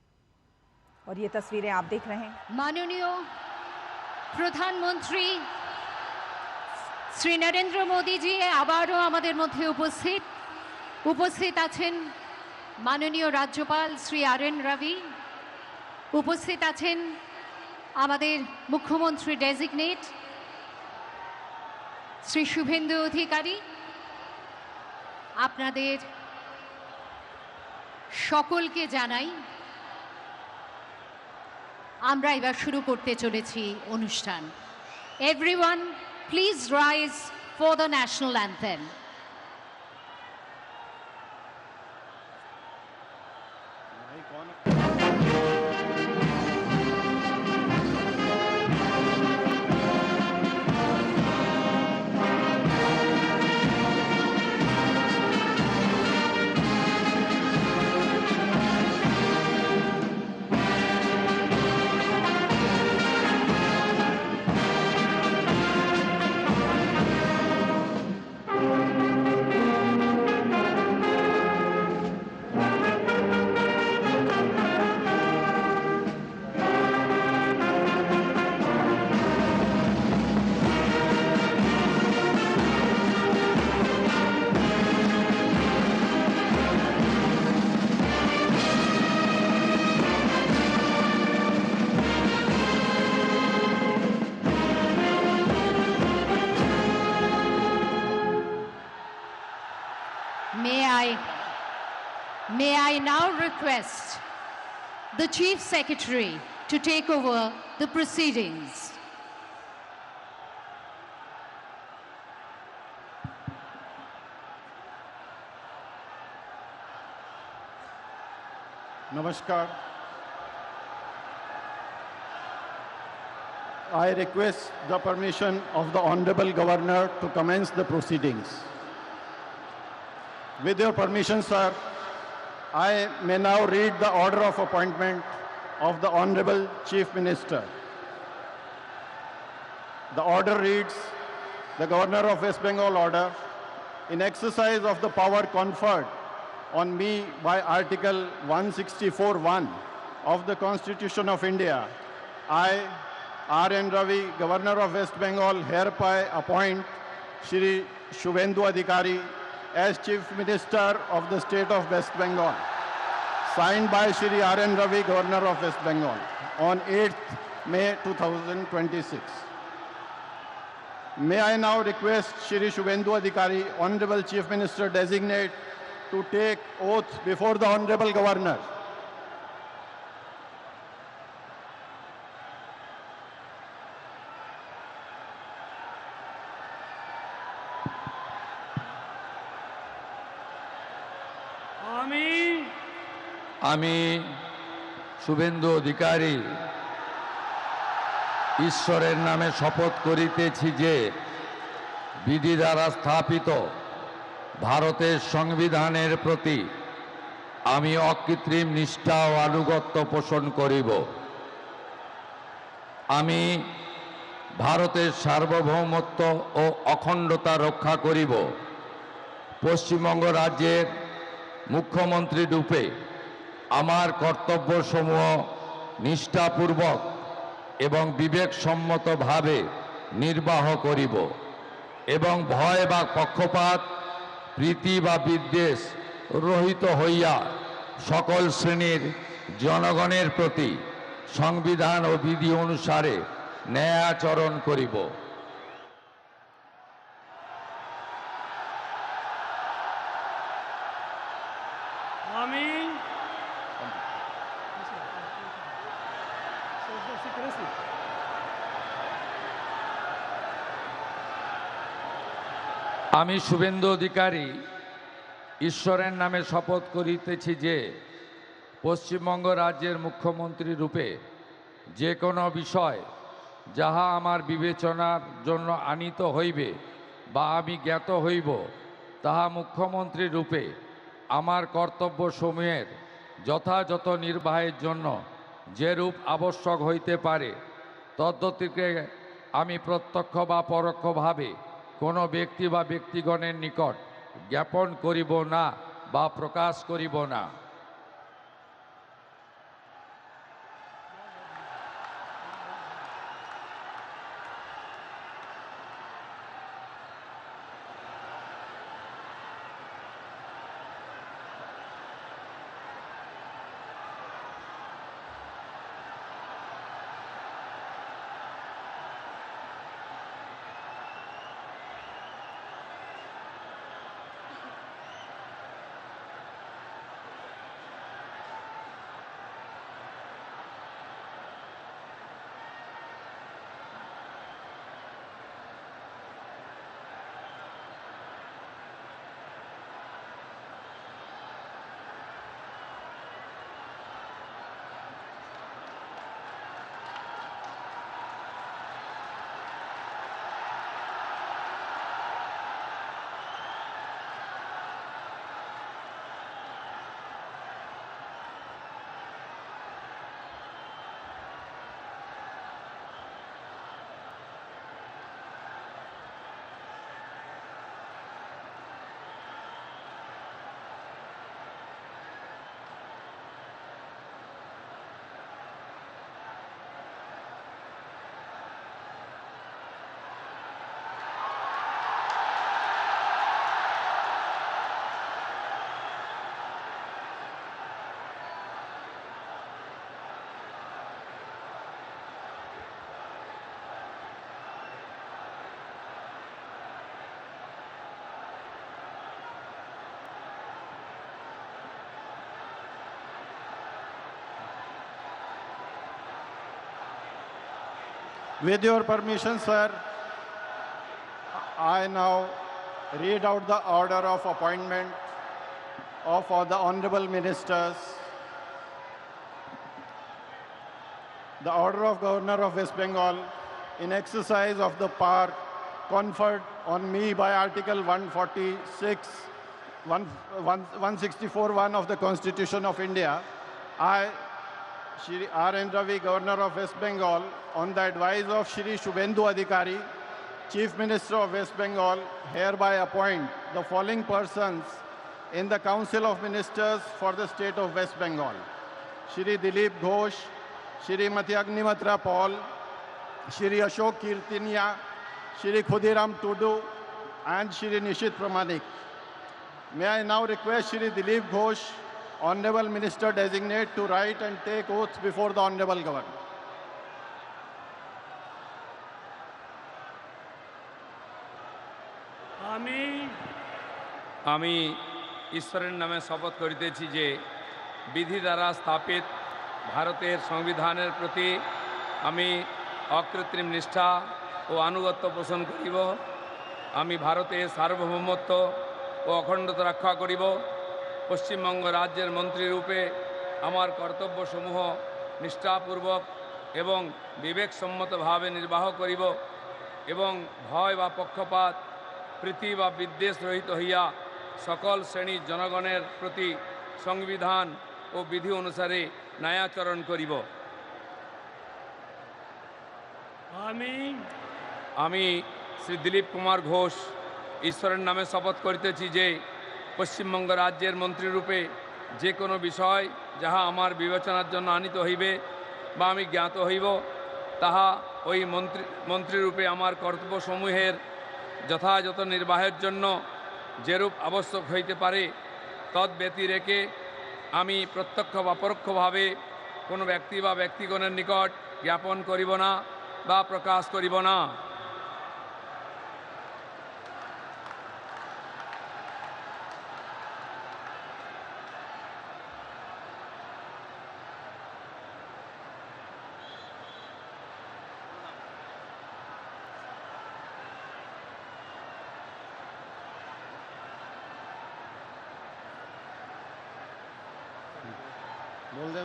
और ये तस्वीरें आप देख रहे हैं। माननीय प्रधानमंत्री श्री नरेंद्र मोदी जी आबारो आमादेर मध्य उपस्थित आছেন माननीय राज्यपाल श्री आर.एन. रवि, उपस्थित आছেন आमादेर मुख्यमंत्री डेजिगनेट श्री शुभेंदु अधिकारी। आपनादेर सकलके जानाई আমরা এবার শুরু করতে চলেছি অনুষ্ঠান। Everyone, please rise for the national anthem. भाई कौन May I now request the Chief Secretary to take over the proceedings. Namaskar. I request the permission of the Honorable Governor to commence the proceedings. With your permission, sir, I may now read the order of appointment of the Honorable Chief Minister. The order reads, the Governor of West Bengal order, in exercise of the power conferred on me by Article 164(1) of the Constitution of India, I, R.N. Ravi, Governor of West Bengal, hereby appoint Shri Shubhendu Adhikari as Chief Minister of the State of West Bengal, signed by Shri R.N. Ravi, Governor of West Bengal, on 8th May 2026. May I now request Shri Shubhendu Adhikari, Honorable Chief Minister Designate, to take oath before the Honorable Governor. আমি শুভেন্দু অধিকারী ঈশ্বরের নামে শপথ করিতেছি যে বিধি দ্বারা স্থাপিত ভারতের সংবিধানের প্রতি আমি অকৃত্রিম নিষ্ঠা ও আনুগত্য পোষণ করিব। আমি ভারতের সার্বভৌমত্ব ও অখণ্ডতা রক্ষা করিব। পশ্চিমবঙ্গ রাজ্যের মুখ্যমন্ত্রী রূপে আমার কর্তব্যসমূহ নিষ্ঠাপূর্বক এবং বিবেকসম্মতভাবে নির্বাহ করিব এবং ভয় বা পক্ষপাত, প্রীতি বা বিদ্বেষ রহিত হইয়া সকল শ্রেণীর জনগণের প্রতি সংবিধান ও বিধি অনুসারে ন্যায়াচরণ করিব। আমি শুভেন্দু অধিকারী ঈশ্বরের নামে শপথ করিতেছি যে পশ্চিমবঙ্গ রাজ্যের মুখ্যমন্ত্রী রূপে যে কোনো বিষয় যাহা আমার বিবেচনার জন্য আনীত হইবে বা আমি জ্ঞাত হইব, তাহা মুখ্যমন্ত্রী রূপে আমার কর্তব্যসমূহের যথাযথ নির্বাহের জন্য যেরূপ আবশ্যক হইতে পারে তদ্গতিকে আমি প্রত্যক্ষ বা পরোক্ষভাবে কোনো ব্যক্তি বা ব্যক্তিগণের নিকট জ্ঞাপন করিব না বা প্রকাশ করিব না। With your permission, sir, I now read out the order of appointment of all the honorable ministers. The order of Governor of West Bengal in exercise of the power conferred on me by Article 164(1) of the Constitution of India, I, Shri R. N. Ravi, Governor of West Bengal, on the advice of Shri Shubhendu Adhikari, Chief Minister of West Bengal, hereby appoint the following persons in the Council of Ministers for the state of West Bengal: Shri Dilip Ghosh, Shrimati Agnimitra Paul, Shri Ashok Kirtinia, Shri Khudiram Tudu, and Shri Nishit Pramanik. May I now request Shri Dilip Ghosh, Honorable Minister Designate, to write and take oath before the Honorable Governor. আমি ঈশ্বরের নামে শপথ করিতেছি যে বিধি দ্বারা স্থাপিত ভারতের সংবিধানের প্রতি আমি অকৃত্রিম নিষ্ঠা ও আনুগত্য পোষণ করিব। আমি ভারতের সার্বভৌমত্ব ও অখণ্ডতা রক্ষা করিব। পশ্চিমবঙ্গ রাজ্যের মন্ত্রীরূপে আমার কর্তব্যসমূহ নিষ্ঠাপূর্বক এবং বিবেকসম্মতভাবে নির্বাহ করিব এবং ভয় বা পক্ষপাত প্রীতি বা বিদ্বেষ রহিত হইয়া সকল শ্রেণীর জনগণের প্রতি সংবিধান ও বিধি অনুসারে ন্যায়াচরণ করিব। আমি শ্রী দিলীপ কুমার ঘোষ ঈশ্বরের নামে শপথ করিতেছি যে পশ্চিমবঙ্গ রাজ্যের মন্ত্রীরূপে যে কোনো বিষয় যাহা আমার বিবেচনার জন্য আনিত হইবে বা আমি জ্ঞাত হইব, তাহা ওই মন্ত্রীরূপে আমার কর্তব্যসমূহের যথাযথ নির্বাহের জন্য যেরূপ আবশ্যক হইতে পারে তদ্ব্যতিরেকে আমি প্রত্যক্ষ বা পরোক্ষভাবে কোনো ব্যক্তি বা ব্যক্তিগণের নিকট জ্ঞাপন করিব না বা প্রকাশ করিব না। बोल दे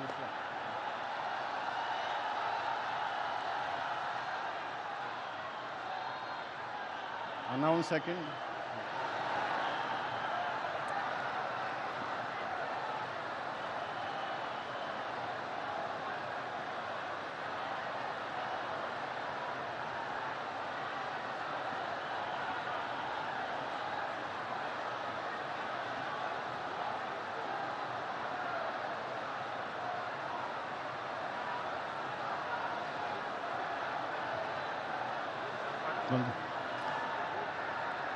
उसका। Announce second.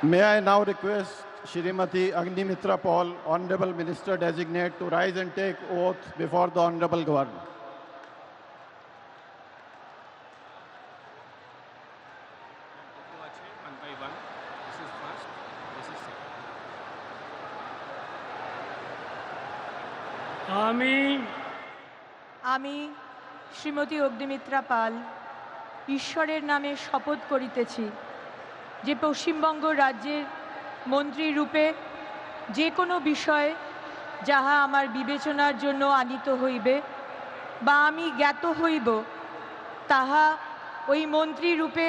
May I now request Shrimati Agnimitra Paul, Honorable Minister Designate, to rise and take oath before the Honorable Governor. One by one. This is first, this is second. আমি শ্রীমতী অগ্নিমিত্রা পাল ঈশ্বরের নামে শপথ করিতেছি যে পশ্চিমবঙ্গ রাজ্যের মন্ত্রী রূপে যে কোনো বিষয় যাহা আমার বিবেচনার জন্য আনিত হইবে বা আমি জ্ঞাত হইব, তাহা ওই মন্ত্রী রূপে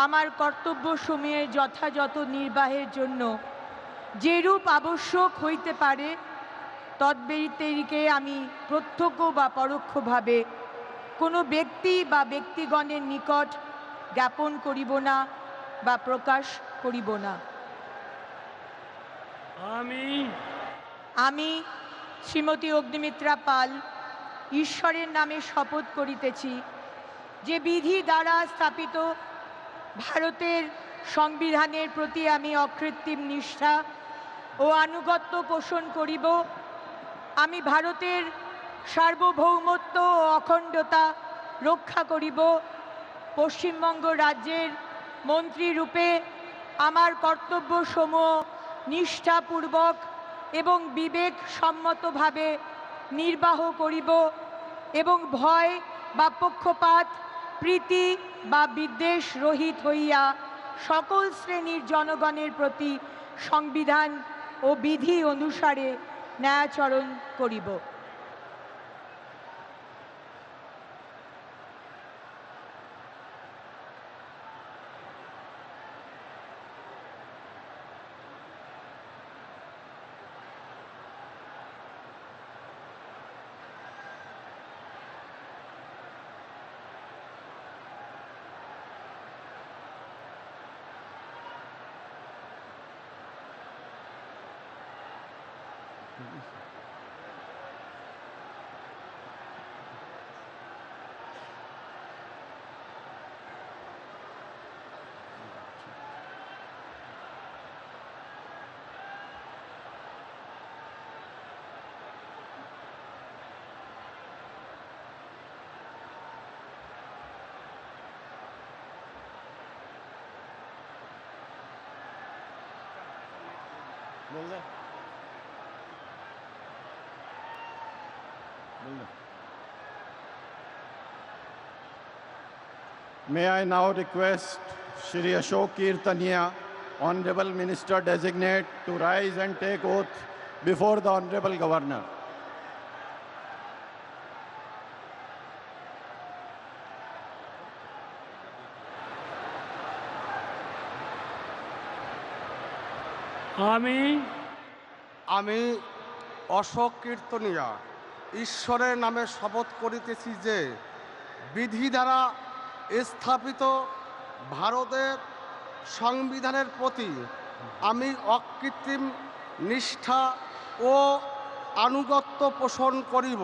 আমার কর্তব্যসমূহের যথাযথ নির্বাহের জন্য যেরূপ আবশ্যক হইতে পারে তদ্ব্যতিরিকে আমি প্রত্যক্ষ বা পরোক্ষভাবে কোনো ব্যক্তি বা ব্যক্তিগণের নিকট জ্ঞাপন করিব না বা প্রকাশ করিব না। আমি শ্রীমতী অগ্নিমিত্রা পাল ঈশ্বরের নামে শপথ করিতেছি যে বিধি দ্বারা স্থাপিত ভারতের সংবিধানের প্রতি আমি অকৃত্রিম নিষ্ঠা ও আনুগত্য পোষণ করিব। আমি ভারতের সার্বভৌমত্ব ও অখণ্ডতা রক্ষা করিব। পশ্চিমবঙ্গ রাজ্যের মন্ত্রীরূপে আমার কর্তব্যসমূহ নিষ্ঠাপূর্বক এবং বিবেকসম্মতভাবে নির্বাহ করিব এবং ভয় বা পক্ষপাত প্রীতি বা বিদ্বেষ রহিত হইয়া সকল শ্রেণীর জনগণের প্রতি সংবিধান ও বিধি অনুসারে ন্যায়াচরণ করিব। May I now request Shri Ashok Kirtania, Honorable Minister Designate, to rise and take oath before the Honorable Governor. আমি অশোক কীর্তনিয়া ঈশ্বরের নামে শপথ করিতেছি যে বিধি দ্বারা স্থাপিত ভারতের সংবিধানের প্রতি আমি অকৃত্রিম নিষ্ঠা ও আনুগত্য পোষণ করিব।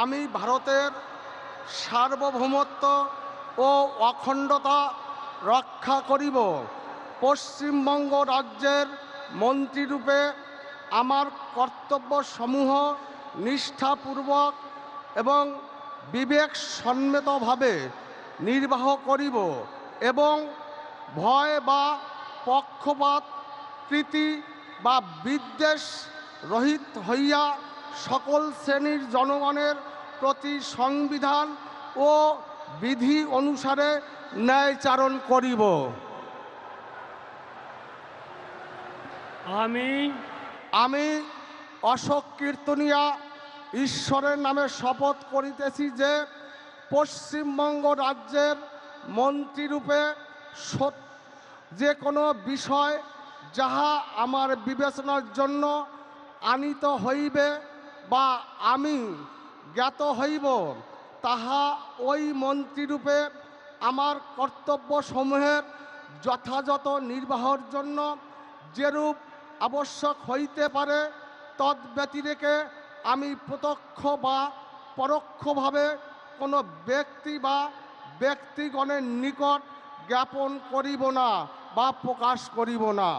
আমি ভারতের সার্বভৌমত্ব ও অখণ্ডতা রক্ষা করিব। পশ্চিমবঙ্গ রাজ্যের মন্ত্রীরূপে আমার কর্তব্যসমূহ নিষ্ঠাপূর্বক এবং বিবেকসম্মতভাবে নির্বাহ করিব এবং ভয় বা পক্ষপাত প্রীতি বা বিদ্বেষ রহিত হইয়া সকল শ্রেণীর জনগণের প্রতি সংবিধান ও বিধি অনুসারে ন্যায়চারণ করিব। আমি অশোক কীর্তনিয়া ঈশ্বরের নামে শপথ করিতেছি যে পশ্চিমবঙ্গ রাজ্যের মন্ত্রীরূপে যে কোনো বিষয় যাহা আমার বিবেচনার জন্য আনিত হইবে বা আমি জ্ঞাত হইব, তাহা ওই মন্ত্রীরূপে আমার কর্তব্যসমূহের যথাযথ নির্বাহের জন্য যেরূপ আবশ্যক হইতে পারে তদ্ব্যতিরেকে আমি প্রত্যক্ষ বা পরোক্ষভাবে কোনো ব্যক্তি বা ব্যক্তিগণের নিকট জ্ঞাপন করিব না বা প্রকাশ করিব না।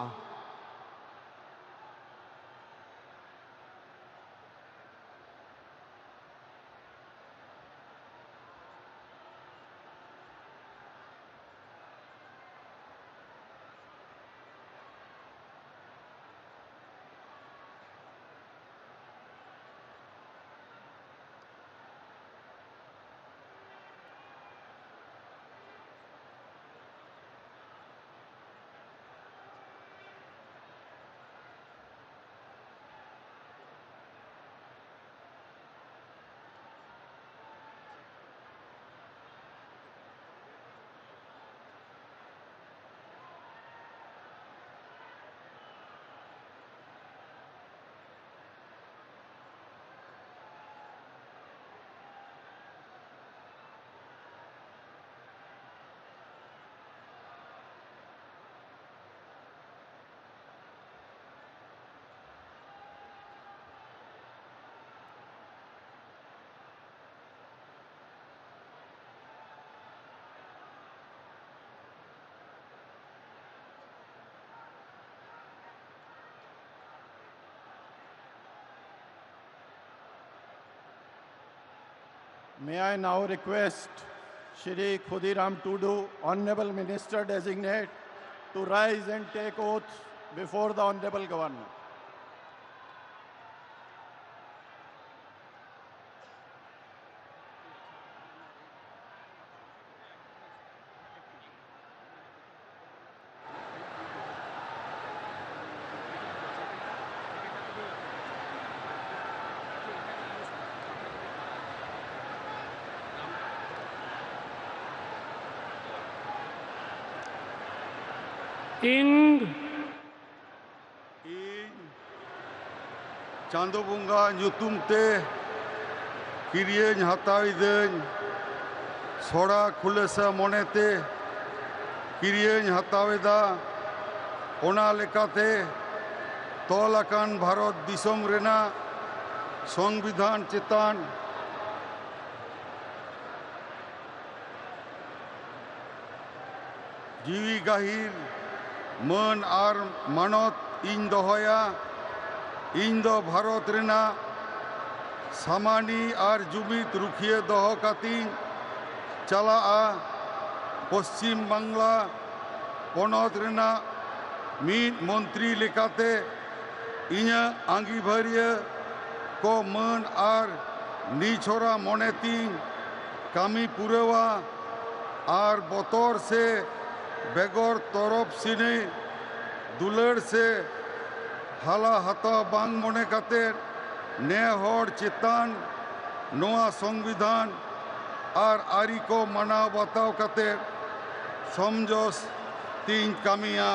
May I now request Shri Khudiram Tudu, Honorable Minister Designate, to rise and take oath before the Honorable Governor. ing Chando bunga nyutum te kiriyen hatawi den sora khulesa monete kiriyen hatawi da ona lekate tolakan Bharat disom rena সংবিধান চেতান jiwi gahir মান আর মানত in দহয়া in the Bharat রেনা সামানি আর জুমিত রুখিয়ে দহ কাতিন চালা পশ্চিম Bangla Panat রেনা meet মন্ত্রী লেকাতে ইঞা আঙ্গিভারিয়া কো মান আর নিছরা মনেতিন কামি পুরেওয়া আর বতর সে बेगौर तरफ सिने दुलड़ से हाला हता बांग मने काते ने हर चेतान नोआ संविधान और आरी को मना बताओ काते समझोस तीन कामिया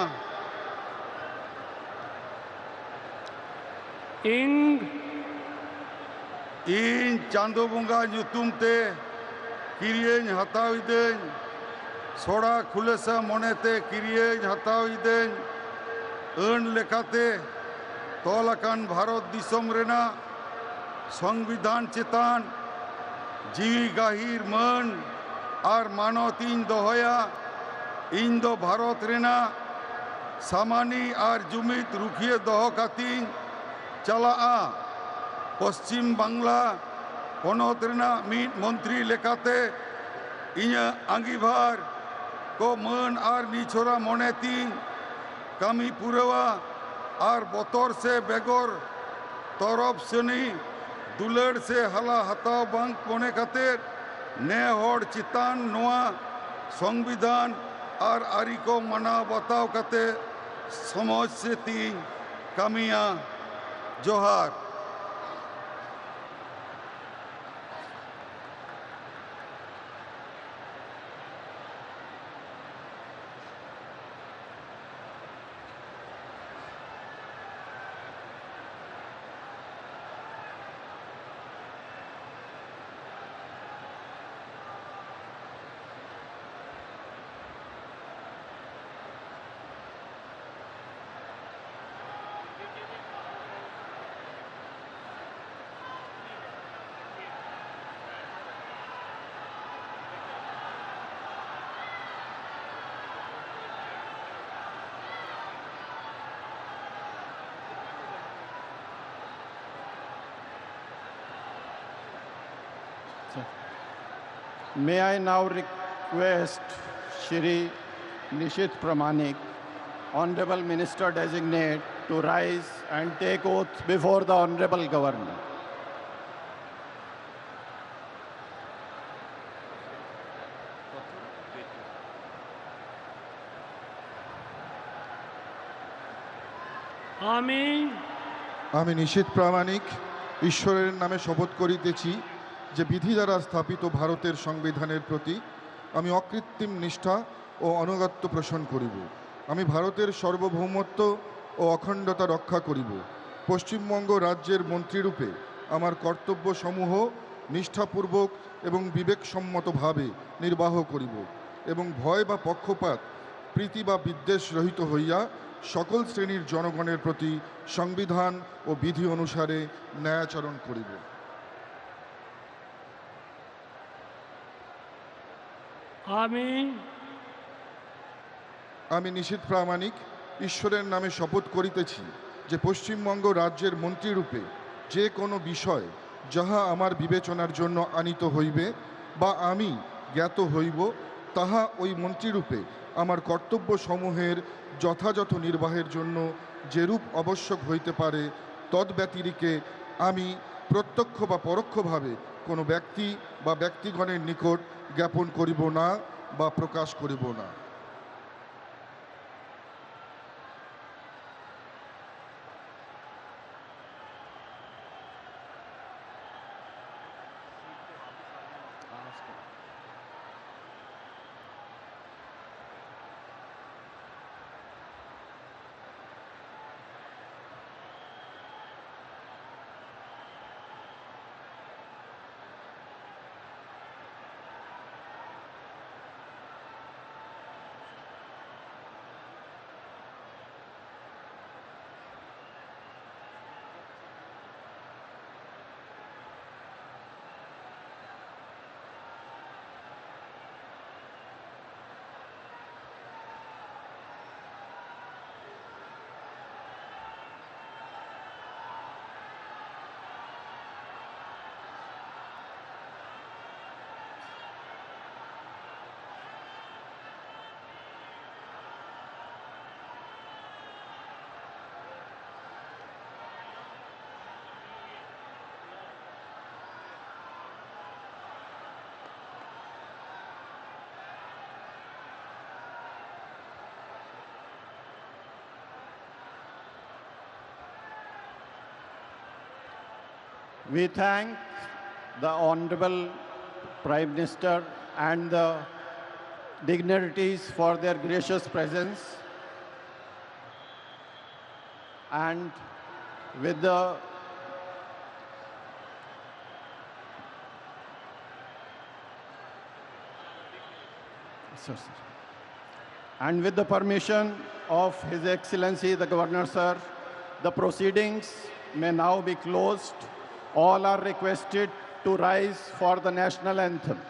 इन चांदो बुंगा nyutum te kiriyen hatawi den सोड़ा खुलेसा मोनेते किरिये हतावी देन ön लेखाते तोलाकान भारत दिसम रेना संविधान चेतान जीवी गाहिर मन और मानत इन दहया इन दो भारत रेना सामानी और जुमित रुखिए दह कातिन चला पश्चिम बांगला पनत रेना मिट मंत्री लेखाते इña आंगीभार को मन और निछोरा मने तीन कामी पुरेवा और बतर से बेगोर तरफ सनी दुलड़ से हला हताव बांग मने खातिर ने हर चितान नोआ संविधान और आरी को मना बताओ काते समझ से तीन कामिया जोहार May I now request Shri Nishit Pramanik, Honorable Minister Designate, to rise and take oath before the Honorable Governor. আমি নিশীথ প্রামাণিক ঈশ্বরের নামে শপথ করিতেছি যে বিধি দ্বারা স্থাপিত ভারতের সংবিধানের প্রতি আমি অকৃত্রিম নিষ্ঠা ও অনুগত্য পোষণ করিব। আমি ভারতের সার্বভৌমত্ব ও অখণ্ডতা রক্ষা করিব। পশ্চিমবঙ্গ রাজ্যের মন্ত্রীরূপে আমার কর্তব্যসমূহ নিষ্ঠাপূর্বক এবং বিবেকসম্মতভাবে নির্বাহ করিব এবং ভয় বা পক্ষপাত প্রীতি বা বিদ্বেষ রহিত হইয়া সকল শ্রেণীর জনগণের প্রতি সংবিধান ও বিধি অনুসারে ন্যায়াচরণ করিব। আমি নিশীথ প্রামাণিক ঈশ্বরের নামে শপথ করিতেছি যে পশ্চিমবঙ্গ রাজ্যের মন্ত্রীরূপে যে কোনো বিষয় যাহা আমার বিবেচনার জন্য আনিত হইবে বা আমি জ্ঞাত হইব, তাহা ওই মন্ত্রীরূপে আমার কর্তব্য সমূহের যথাযথ নির্বাহের জন্য যেরূপ আবশ্যক হইতে পারে, তদ্ব্যতিরিকে আমি প্রত্যক্ষ বা পরোক্ষভাবে কোনো ব্যক্তি বা ব্যক্তিগণের নিকট জ্ঞাপন করিব না বা প্রকাশ করিব না। We thank the Honorable Prime Minister and the dignitaries for their gracious presence. And with the And with the permission of His Excellency the Governor, sir, the proceedings may now be closed. All are requested to rise for the national anthem.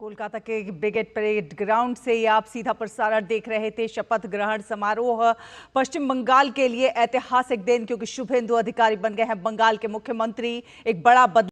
Kolkata के brigade parade ground से ही आप सीधा प्रसारण देख रहे थे। शपथ ग्रहण समारोह पश्चिम बंगाल के लिए ऐतिहासिक दिन, क्योंकि शुभेंदु अधिकारी बन गए हैं बंगाल के मुख्यमंत्री। एक बड़ा